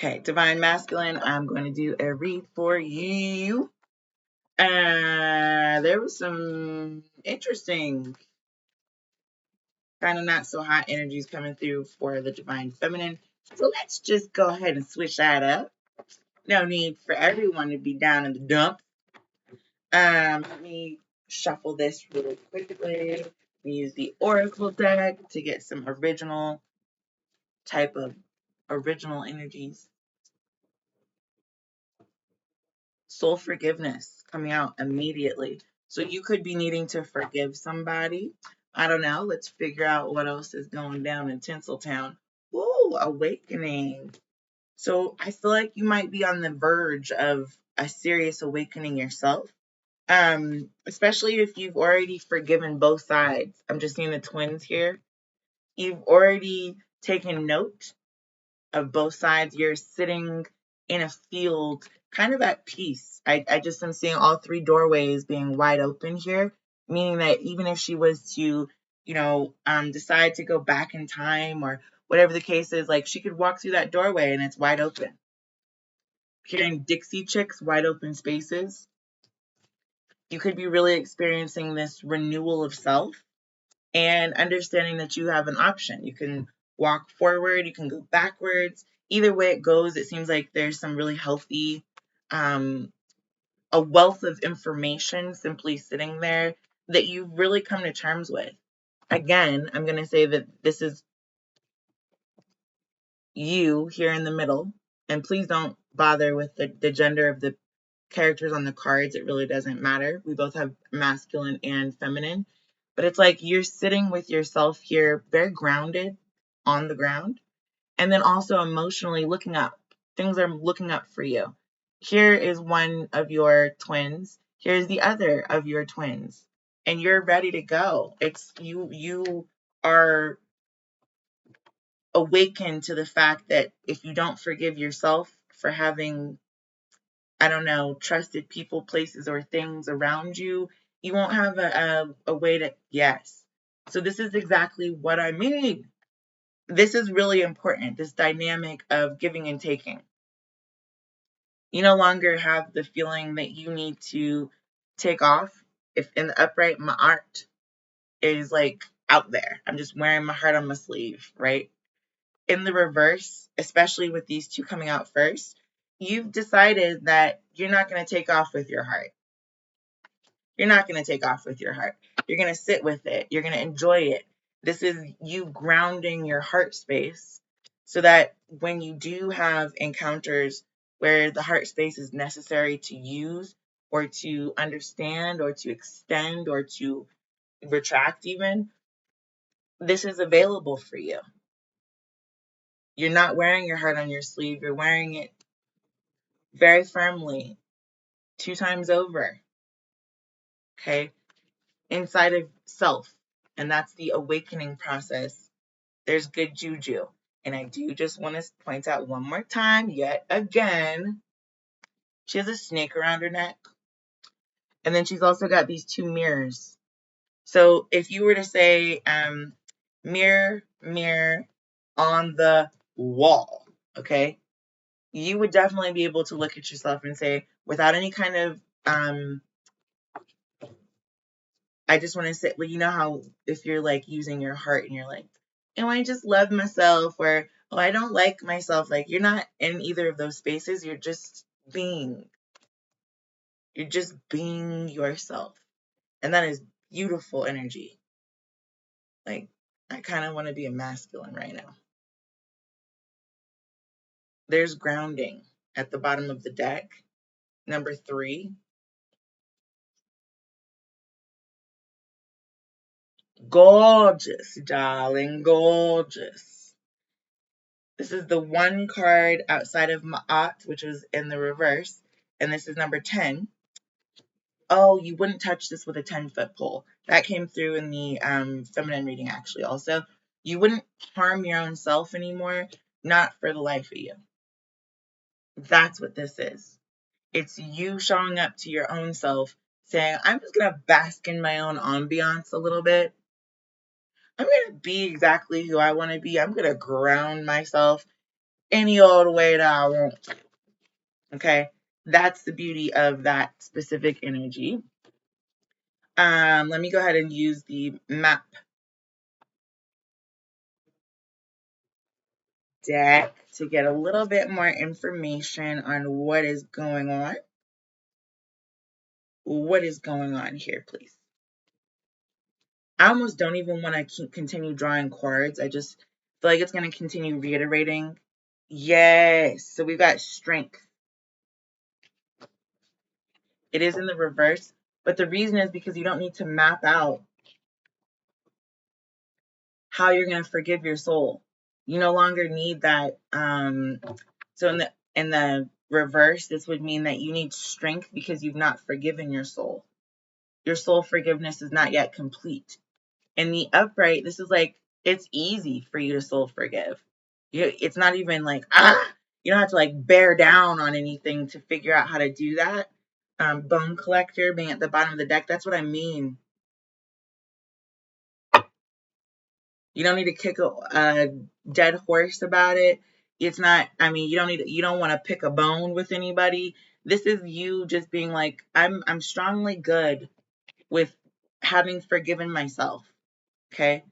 Okay, Divine Masculine, I'm going to do a read for you. There was some interesting, kind of not so hot energies coming through for the Divine Feminine. So let's just go ahead and switch that up. No need for everyone to be down in the dump. Let me shuffle this really quickly. We use the Oracle deck to get some original energies. Soul forgiveness coming out immediately. So you could be needing to forgive somebody. I don't know. Let's figure out what else is going down in Tinseltown. Ooh, awakening. So I feel like you might be on the verge of a serious awakening yourself. Especially if you've already forgiven both sides. I'm just seeing the twins here. You've already taken note of both sides. You're sitting in a field kind of at peace. I just am seeing all three doorways being wide open here, meaning that even if she was to, decide to go back in time or whatever the case is, like she could walk through that doorway and it's wide open. Hearing Dixie Chicks, wide open spaces. You could be really experiencing this renewal of self and understanding that you have an option. You can walk forward, you can go backwards. Either way it goes, it seems like there's some really healthy, a wealth of information simply sitting there that you've really come to terms with. Again, I'm going to say that this is you here in the middle. And please don't bother with the gender of the characters on the cards. It really doesn't matter. We both have masculine and feminine. But it's like you're sitting with yourself here, very grounded on the ground. And then also emotionally looking up. Things are looking up for you. Here is one of your twins. Here's the other of your twins. And you're ready to go. It's you are awakened to the fact that if you don't forgive yourself for having, I don't know, trusted people, places, or things around you, you won't have a way to, yes. So this is exactly what I mean. This is really important, this dynamic of giving and taking. You no longer have the feeling that you need to take off. If in the upright, my art is like out there. I'm just wearing my heart on my sleeve, right? In the reverse, especially with these two coming out first, you've decided that you're not going to take off with your heart. You're not going to take off with your heart. You're going to sit with it. You're going to enjoy it. This is you grounding your heart space so that when you do have encounters where the heart space is necessary to use or to understand or to extend or to retract even, this is available for you. You're not wearing your heart on your sleeve. You're wearing it very firmly, 2 times over, okay, inside of self. And that's the awakening process. There's good juju. And I do just want to point out one more time, yet again, she has a snake around her neck. And then she's also got these 2 mirrors. So if you were to say, mirror, mirror on the wall, okay, you would definitely be able to look at yourself and say, without any kind of, I just want to say, well, you know how if you're like using your heart and you're like, oh, I just love myself, or, oh, I don't like myself. Like, you're not in either of those spaces. You're just being. You're just being yourself. And that is beautiful energy. Like, I kind of want to be a masculine right now. There's grounding at the bottom of the deck. Number 3. Gorgeous, darling, gorgeous. This is the one card outside of Ma'at, which was in the reverse. And this is number 10. Oh, you wouldn't touch this with a 10-foot pole. That came through in the feminine reading, actually, also. You wouldn't harm your own self anymore, not for the life of you. That's what this is. It's you showing up to your own self, saying, I'm just going to bask in my own ambiance a little bit. I'm going to be exactly who I want to be. I'm going to ground myself any old way that I want. Okay, that's the beauty of that specific energy. Let me go ahead and use the map deck to get a little bit more information on what is going on. What is going on here, please? I almost don't even want to continue drawing cards. I just feel like it's going to continue reiterating. Yes. So we've got strength. It is in the reverse. But the reason is because you don't need to map out how you're going to forgive your soul. You no longer need that. So in the reverse, this would mean that you need strength because you've not forgiven your soul. Your soul forgiveness is not yet complete. In the upright, this is like, it's easy for you to soul forgive. It's not even like, you don't have to like bear down on anything to figure out how to do that. Bone collector being at the bottom of the deck, that's what I mean. You don't need to kick a dead horse about it. It's not, I mean, you don't want to pick a bone with anybody. This is you just being like, I'm strongly good with having forgiven myself. Okay.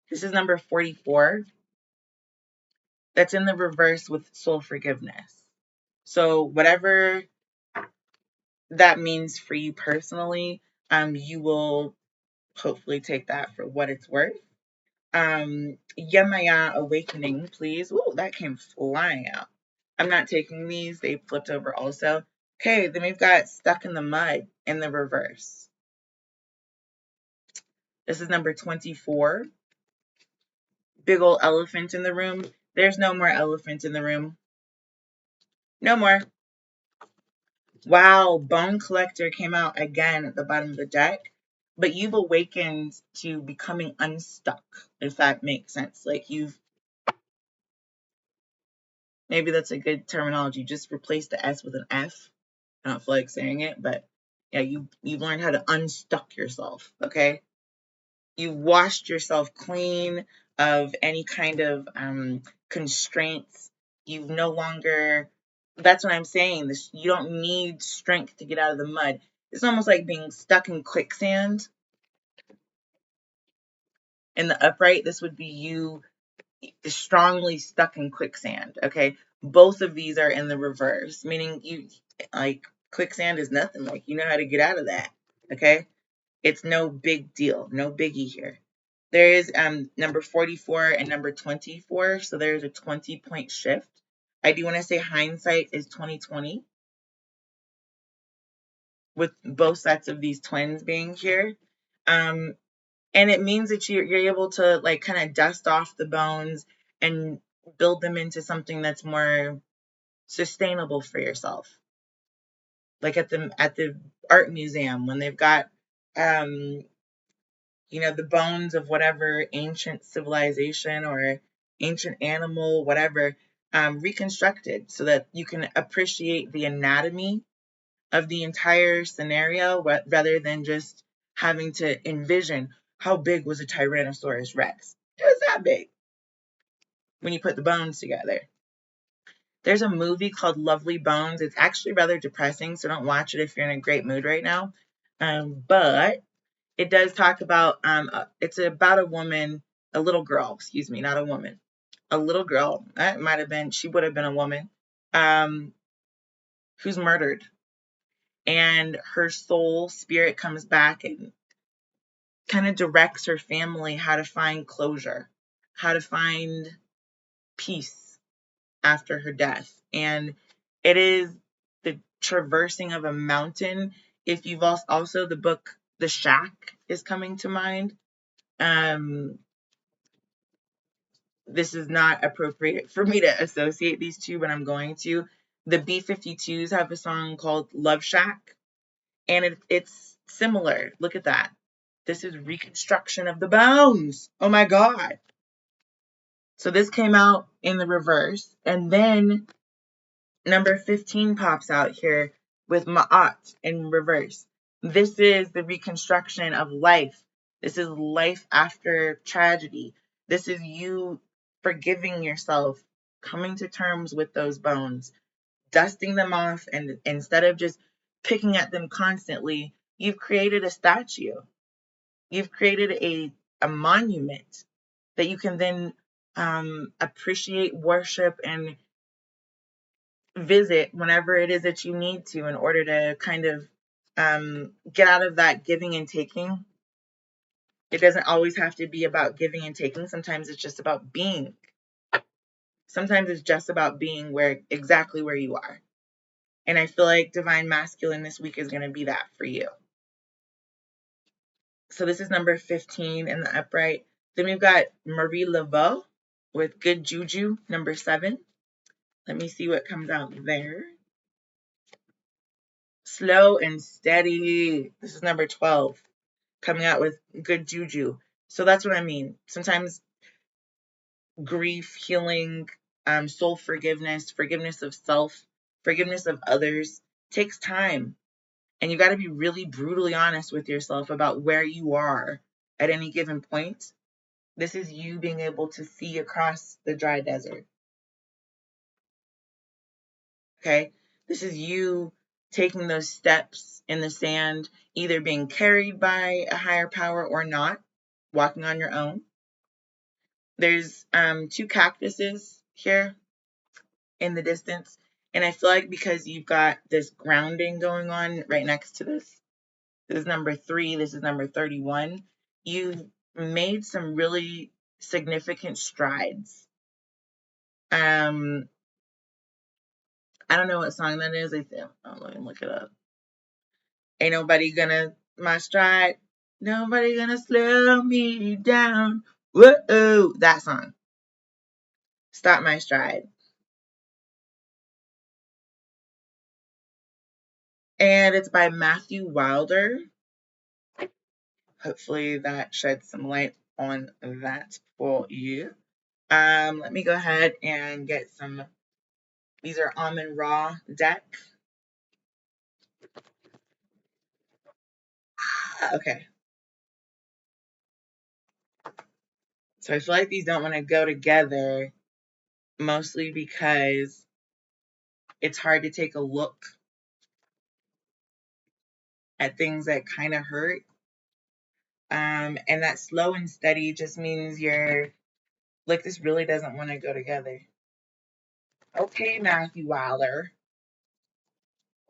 This is number 44. That's in the reverse with soul forgiveness. So whatever that means for you personally, you will hopefully take that for what it's worth. Yemaya Awakening, please. Ooh, that came flying out. I'm not taking these. They flipped over also. Okay, then we've got Stuck in the Mud in the reverse. This is number 24. Big old elephant in the room. There's no more elephant in the room. No more. Wow, Bone Collector came out again at the bottom of the deck. But you've awakened to becoming unstuck, if that makes sense. Like maybe that's a good terminology. Just replace the S with an F. I don't feel like saying it, but yeah, you've learned how to unstuck yourself, okay? You've washed yourself clean of any kind of constraints. You've no longer, that's what I'm saying. You don't need strength to get out of the mud. It's almost like being stuck in quicksand. In the upright, this would be you strongly stuck in quicksand, okay? Both of these are in the reverse, meaning you, like, quicksand is nothing. Like, you know how to get out of that, okay? It's no big deal, no biggie here. There is number 44 and number 24, so there's a 20-point shift. I do want to say hindsight is 2020 with both sets of these twins being here. And it means that you're able to like kind of dust off the bones and build them into something that's more sustainable for yourself. Like at the art museum when they've got the bones of whatever ancient civilization or ancient animal, whatever, reconstructed so that you can appreciate the anatomy of the entire scenario rather than just having to envision how big was a Tyrannosaurus Rex. It was that big when you put the bones together. There's a movie called Lovely Bones. It's actually rather depressing, so don't watch it if you're in a great mood right now. But it does talk about, it's about a woman, a little girl, excuse me, not a woman. A little girl, she would have been a woman, who's murdered. And her soul spirit comes back and kind of directs her family how to find closure, how to find peace after her death. And it is the traversing of a mountain. If you've also the book The Shack is coming to mind. This is not appropriate for me to associate these two, but I'm going to. The B-52s have a song called Love Shack, and it's similar. Look at that. This is reconstruction of the bones. Oh my God. So this came out in the reverse. And then number 15 pops out here with Ma'at in reverse. This is the reconstruction of life. This is life after tragedy. This is you forgiving yourself coming to terms with those bones, dusting them off, and instead of just picking at them constantly, you've created a statue. You've created a monument that you can then appreciate, worship, and visit whenever it is that you need to in order to kind of get out of that giving and taking. It doesn't always have to be about giving and taking. Sometimes it's just about being. Sometimes it's just about being exactly where you are. And I feel like Divine Masculine this week is going to be that for you. So this is number 15 in the upright. Then we've got Marie Laveau with Good Juju, number 7. Let me see what comes out there. Slow and Steady. This is number 12, coming out with Good Juju. So that's what I mean. Sometimes grief, healing, soul forgiveness, forgiveness of self, forgiveness of others takes time. And you got to be really brutally honest with yourself about where you are at any given point. This is you being able to see across the dry desert. Okay? This is you taking those steps in the sand, either being carried by a higher power or not, walking on your own. There's 2 cactuses here in the distance. And I feel like because you've got this grounding going on right next to this is number 3, this is number 31, you've made some really significant strides. I don't know what song that is. Let me look it up. Ain't nobody gonna my stride. Nobody gonna slow me down. Whoa, that song. Stop My Stride. And it's by Matthew Wilder. Hopefully that sheds some light on that for you. Let me go ahead and get some. These are Almond Raw deck. Okay. So I feel like these don't want to go together, mostly because it's hard to take a look at things that kind of hurt. And that slow and steady just means you're like, this really doesn't want to go together. Okay, Matthew Wilder.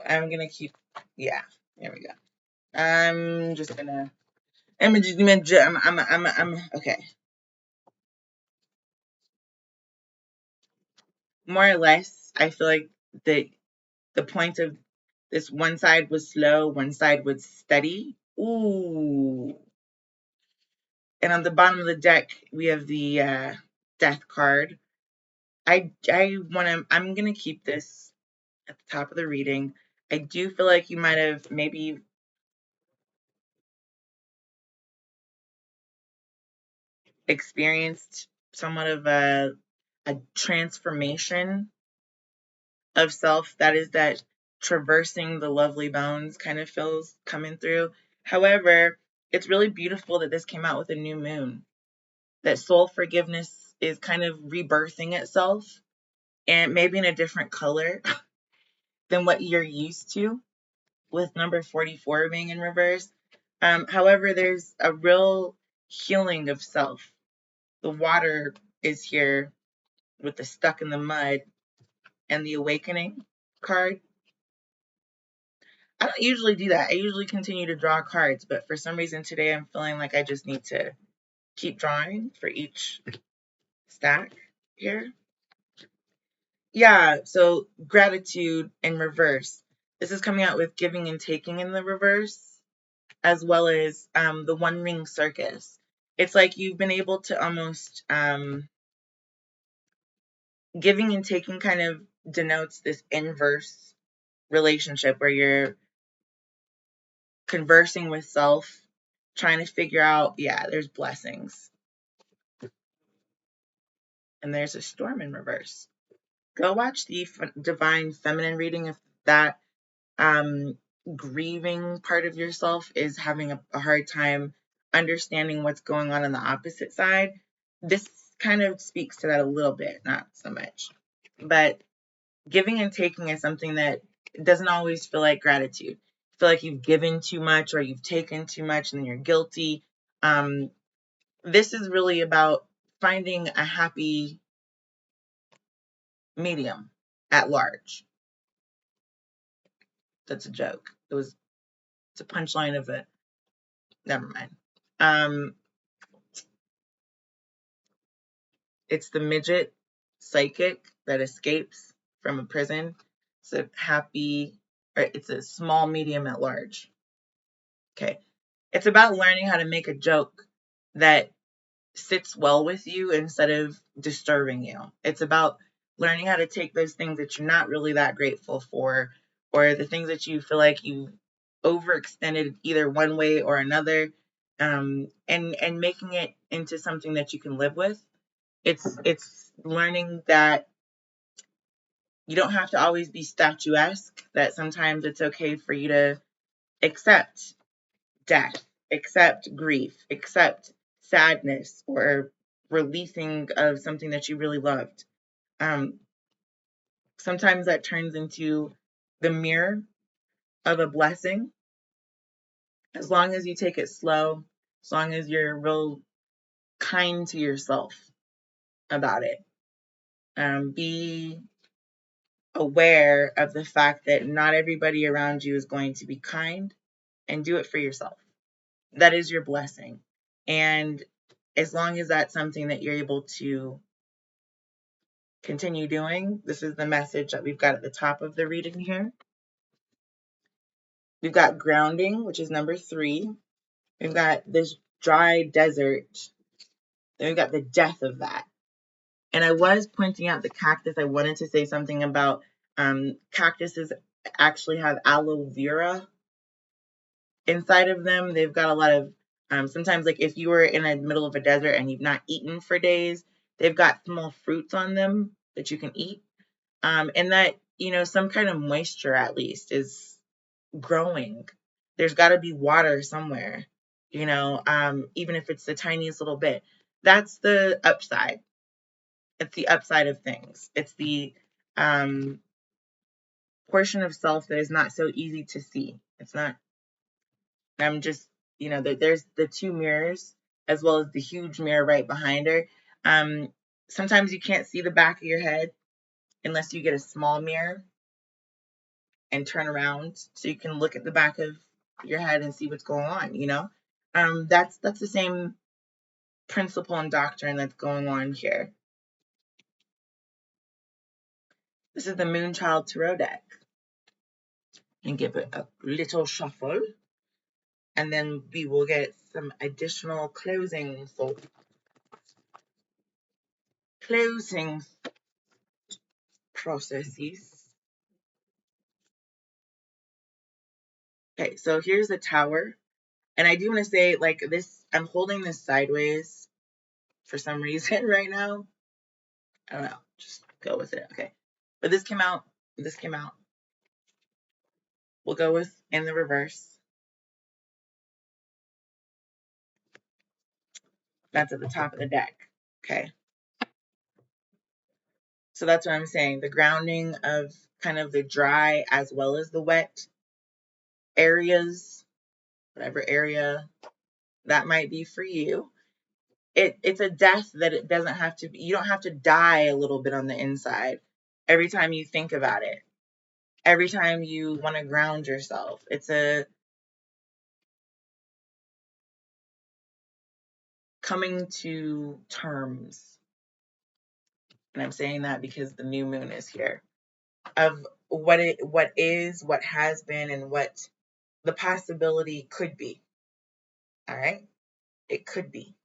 I'm gonna keep, yeah, there we go. I'm just gonna, okay. More or less, I feel like the point of this, one side was slow, one side was steady. Ooh. And on the bottom of the deck, we have the death card. I'm gonna keep this at the top of the reading. I do feel like you might have maybe experienced somewhat of a transformation of self. That is that traversing the lovely bones kind of feels coming through. However, it's really beautiful that this came out with a new moon. That soul forgiveness is kind of rebirthing itself, and maybe in a different color than what you're used to, with number 44 being in reverse. However, there's a real healing of self. The water is here with the stuck in the mud and the awakening card. I don't usually do that. I usually continue to draw cards, but for some reason today I'm feeling like I just need to keep drawing for each stack here. Yeah, so gratitude in reverse. This is coming out with giving and taking in the reverse, as well as the One Ring Circus. It's like you've been able to almost, giving and taking kind of denotes this inverse relationship where you're conversing with self, trying to figure out, yeah, there's blessings. And there's a storm in reverse. Go watch the Divine Feminine reading if that grieving part of yourself is having a hard time understanding what's going on the opposite side. This kind of speaks to that a little bit, not so much. But giving and taking is something that doesn't always feel like gratitude. Feel like you've given too much or you've taken too much and then you're guilty. This is really about finding a happy medium at large. That's a joke. It's a punchline of it. Never mind. It's the midget psychic that escapes from a prison. It's a small medium at large. Okay. It's about learning how to make a joke that sits well with you instead of disturbing you. It's about learning how to take those things that you're not really that grateful for, or the things that you feel like you overextended either one way or another, and making it into something that you can live with. It's learning that you don't have to always be statuesque, that sometimes it's okay for you to accept death, accept grief, accept sadness, or releasing of something that you really loved. Um, Sometimes that turns into the mirror of a blessing, as long as you take it slow, as long as you're real kind to yourself about it. Be aware of the fact that not everybody around you is going to be kind, and do it for yourself. That is your blessing. And as long as that's something that you're able to continue doing, this is the message that we've got at the top of the reading here. We've got grounding, which is number 3. We've got this dry desert. Then we've got the death of that. And I was pointing out the cactus. I wanted to say something about cactuses actually have aloe vera inside of them. They've got a lot of, sometimes like if you were in the middle of a desert and you've not eaten for days, they've got small fruits on them that you can eat. And that, some kind of moisture at least is growing. There's got to be water somewhere, even if it's the tiniest little bit. That's the upside. It's the upside of things. It's the portion of self that is not so easy to see. It's not, I'm just, there's the 2 mirrors as well as the huge mirror right behind her. Sometimes you can't see the back of your head unless you get a small mirror and turn around so you can look at the back of your head and see what's going on. That's the same principle and doctrine that's going on here. This is the Moonchild Tarot deck. And give it a little shuffle. And then we will get some additional closing processes. Okay, so here's the Tower. And I do want to say, like, this, I'm holding this sideways for some reason right now. I don't know. Just go with it. Okay. But this came out. We'll go with in the reverse. That's at the top of the deck. Okay. So that's what I'm saying. The grounding of kind of the dry as well as the wet areas, whatever area that might be for you. It's a death that it doesn't have to be. You don't have to die a little bit on the inside every time you think about it. Every time you want to ground yourself. It's a coming to terms. And I'm saying that because the new moon is here. Of what is, what has been, and what the possibility could be. All right? It could be.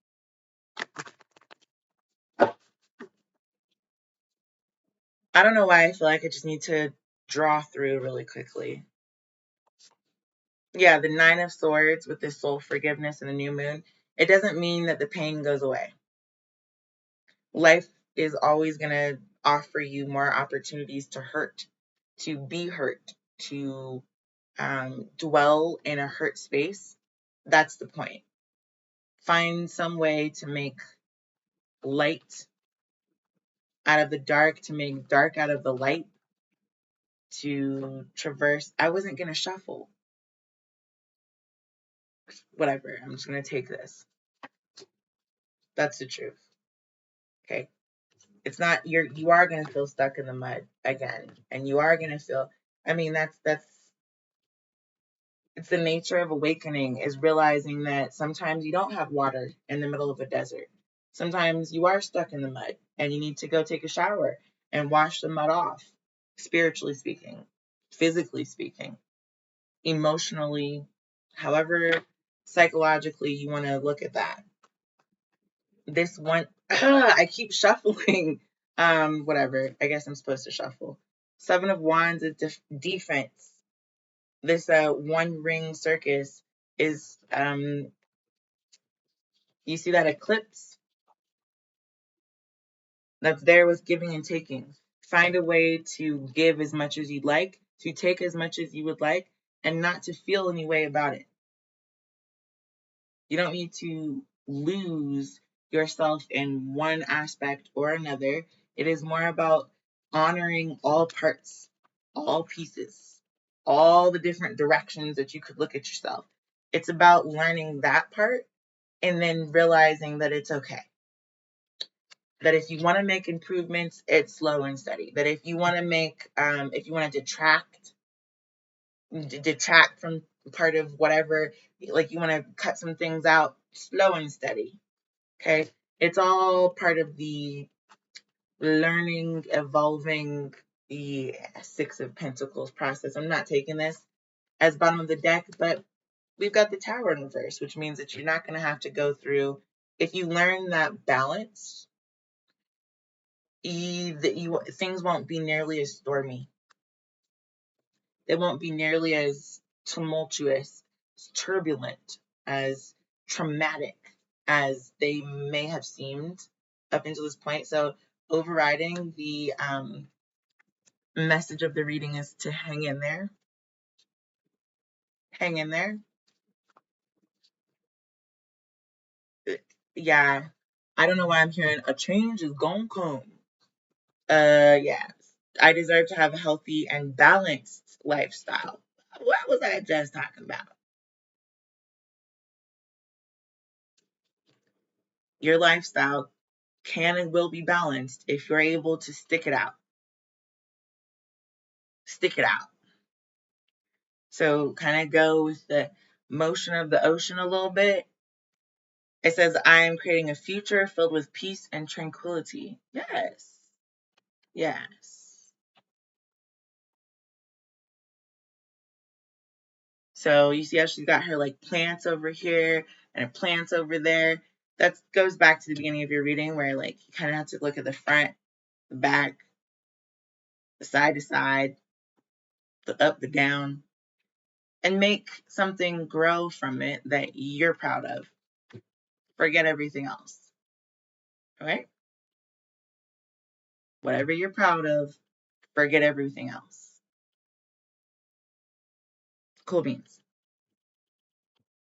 I don't know why I feel like I just need to draw through really quickly. Yeah, the 9 of Swords with the soul forgiveness and the new moon. It doesn't mean that the pain goes away. Life is always going to offer you more opportunities to hurt, to be hurt, to dwell in a hurt space. That's the point. Find some way to make light out of the dark to make dark out of the light, to traverse. I wasn't going to shuffle. Whatever. I'm just going to take this. That's the truth. Okay. It's not, you are going to feel stuck in the mud again. And you are going to feel, I mean, it's the nature of awakening, is realizing that sometimes you don't have water in the middle of a desert. Sometimes you are stuck in the mud and you need to go take a shower and wash the mud off, spiritually speaking, physically speaking, emotionally, however psychologically you want to look at that. This one, I keep shuffling. Whatever. I guess I'm supposed to shuffle. Seven of Wands is defense. This one ring circus is, you see that eclipse that's there with giving and taking. Find a way to give as much as you'd like, to take as much as you would like, and not to feel any way about it. You don't need to lose yourself in one aspect or another. It is more about honoring all parts, all pieces, all the different directions that you could look at yourself. It's about learning that part and then realizing that it's okay. That if you want to make improvements, it's slow and steady. That if you want to if you want to detract from part of whatever, like you want to cut some things out, slow and steady. Okay. It's all part of the learning, evolving, the Six of Pentacles process. I'm not taking this as bottom of the deck, but we've got the Tower in reverse, which means that you're not going to have to go through, if you learn that balance, things won't be nearly as stormy. They won't be nearly as tumultuous, as turbulent, as traumatic as they may have seemed up until this point. So overriding the message of the reading is to hang in there. Hang in there. Yeah. I don't know why I'm hearing a change is gonna come. Yeah. I deserve to have a healthy and balanced lifestyle. What was I just talking about? Your lifestyle can and will be balanced if you're able to stick it out. Stick it out. So kind of go with the motion of the ocean a little bit. It says, I am creating a future filled with peace and tranquility. Yes. Yes. So you see how she's got her like plants over here and plants over there. That goes back to the beginning of your reading where like you kind of have to look at the front, the back, the side to side, the up, the down, and make something grow from it that you're proud of. Forget everything else. All right? Whatever you're proud of, forget everything else. Cool beans.